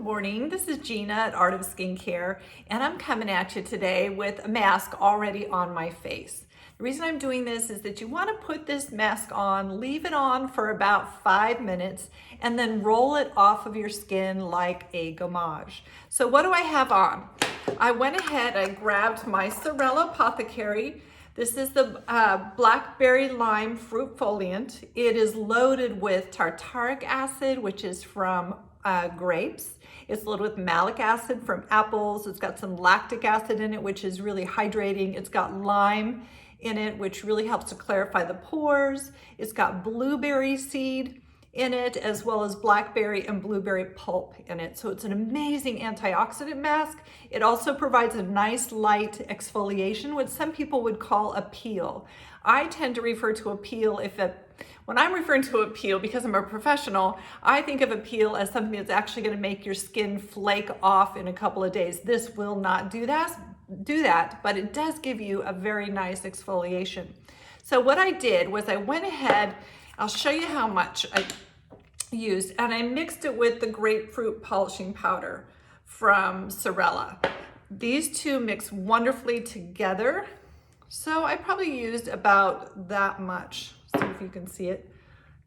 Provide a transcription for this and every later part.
Morning, this is Gina at Art of Skincare, and I'm coming at you today with a mask already on my face. The reason I'm doing this is that you want to put this mask on, leave it on for about 5 minutes, and then roll it off of your skin like a gommage. So what do I have on? I went ahead, I grabbed my Sorella Apothecary. This is the Blackberry Lime Fruitfolliant. It is loaded with tartaric acid, which is from grapes. It's loaded with malic acid from apples. It's got some lactic acid in it, which is really hydrating. It's got lime in it, which really helps to clarify the pores. It's got blueberry seed in it, as well as blackberry and blueberry pulp in it. So it's an amazing antioxidant mask. It also provides a nice light exfoliation, which some people would call a peel. I tend to refer to a peel when I'm referring to a peel, because I'm a professional, I think of a peel as something that's actually going to make your skin flake off in a couple of days. This will not do that, but it does give you a very nice exfoliation. So what I did was I went ahead, I'll show you how much I used, and I mixed it with the Grapefruit Polishing Powder from Sorella. These two mix wonderfully together. So I probably used about that much. See if you can see it.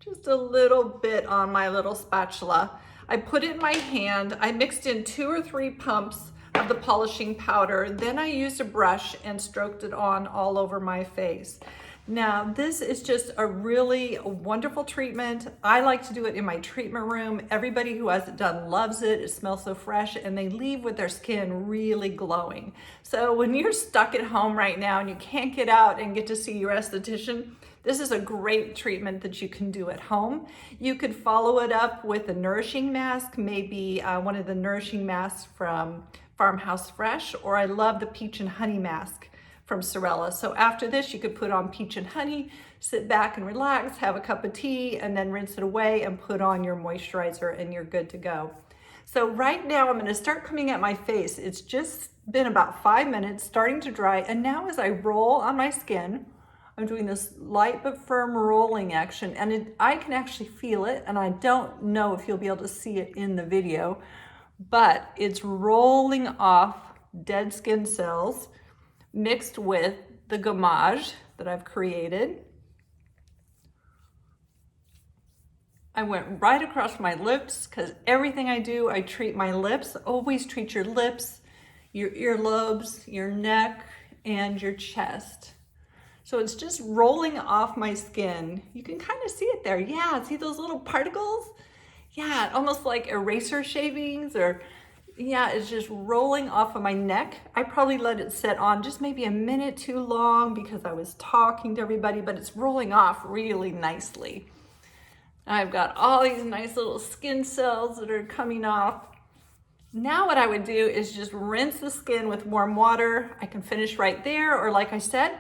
Just a little bit on my little spatula. I put it in my hand. I mixed in 2 or 3 pumps of the polishing powder. Then I used a brush and stroked it on all over my face. Now, this is just a really wonderful treatment. I like to do it in my treatment room. Everybody who has it done loves it. It smells so fresh, and they leave with their skin really glowing. So when you're stuck at home right now and you can't get out and get to see your esthetician, this is a great treatment that you can do at home. You could follow it up with a nourishing mask, maybe one of the nourishing masks from Farmhouse Fresh, or I love the peach and honey mask from Sorella. So after this, you could put on peach and honey, sit back and relax, have a cup of tea, and then rinse it away and put on your moisturizer, and you're good to go. So right now, I'm gonna start coming at my face. It's just been about 5 minutes, starting to dry, and now as I roll on my skin, I'm doing this light but firm rolling action, and I can actually feel it, and I don't know if you'll be able to see it in the video, but it's rolling off dead skin cells mixed with the gommage that I've created. I went right across my lips, because everything I do, I treat my lips. Always treat your lips, your earlobes, your neck, and your chest. So it's just rolling off my skin. You can kind of see it there. Yeah, see those little particles? Yeah, almost like eraser shavings, or yeah, it's just rolling off of my neck. I probably let it set on just maybe a minute too long because I was talking to everybody, but it's rolling off really nicely. I've got all these nice little skin cells that are coming off. Now what I would do is just rinse the skin with warm water. I can finish right there, or like I said,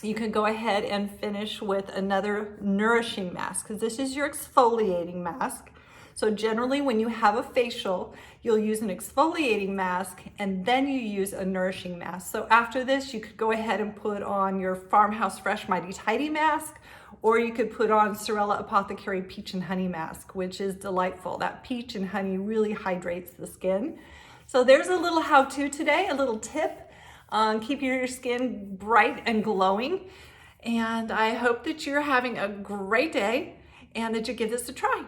you can go ahead and finish with another nourishing mask, because this is your exfoliating mask. So generally when you have a facial, you'll use an exfoliating mask and then you use a nourishing mask. So after this, you could go ahead and put on your Farmhouse Fresh Mighty Tidy mask, or you could put on Sorella Apothecary Peach and Honey mask, which is delightful. That peach and honey really hydrates the skin. So there's a little how-to today, a little tip on keeping your skin bright and glowing. And I hope that you're having a great day and that you give this a try.